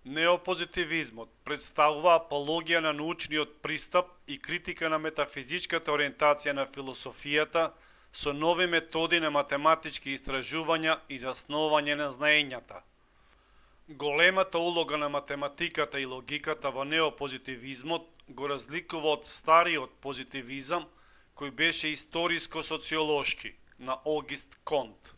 Неопозитивизмот представува апологија на научниот пристап и критика на метафизичката ориентација на философијата со нови методи на математички истражувања и засновање на знаењата. Големата улога на математиката и логиката во неопозитивизмот го разликува од стариот позитивизам, кој беше историско-социолошки, на Огист Конт.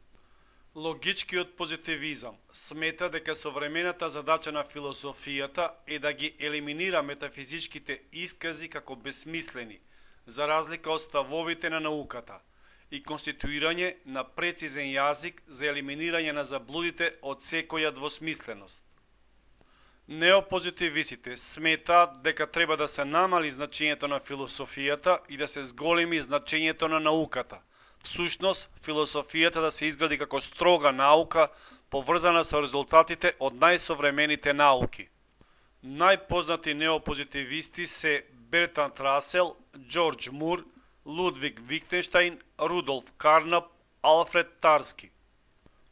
Логичкиот позитивизам смета дека современата задача на философијата е да ги елиминира метафизичките искази како бесмислени, за разлика од ставовите на науката, и конституирање на прецизен јазик за елиминирање на заблудите од секоја двосмисленост. Неопозитивистите сметаат дека треба да се намали значењето на философијата и да се зголеми значењето на науката. Всушност, философијата да се изгради како строга наука, поврзана со резултатите од најсовремените науки. Најпознати неопозитивисти се Бертранд Расел, Џорџ Мур, Лудвиг Витгенштајн, Рудолф Карнап, Алфред Тарски.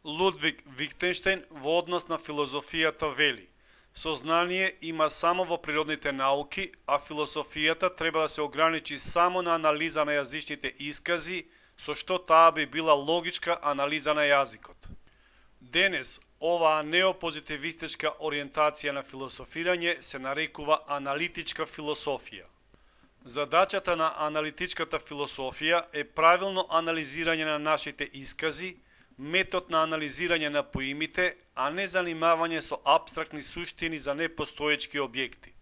Лудвиг Витгенштајн во однос на филозофијата вели: сознание има само во природните науки, а философијата треба да се ограничи само на анализа на јазичните искази, со што таа би била логичка анализа на јазикот. Денес, оваа неопозитивистичка ориентација на философирање се нарекува аналитичка философија. Задачата на аналитичката философија е правилно анализирање на нашите искази, метод на анализирање на поимите, а не занимавање со апстрактни суштини за непостоечки објекти.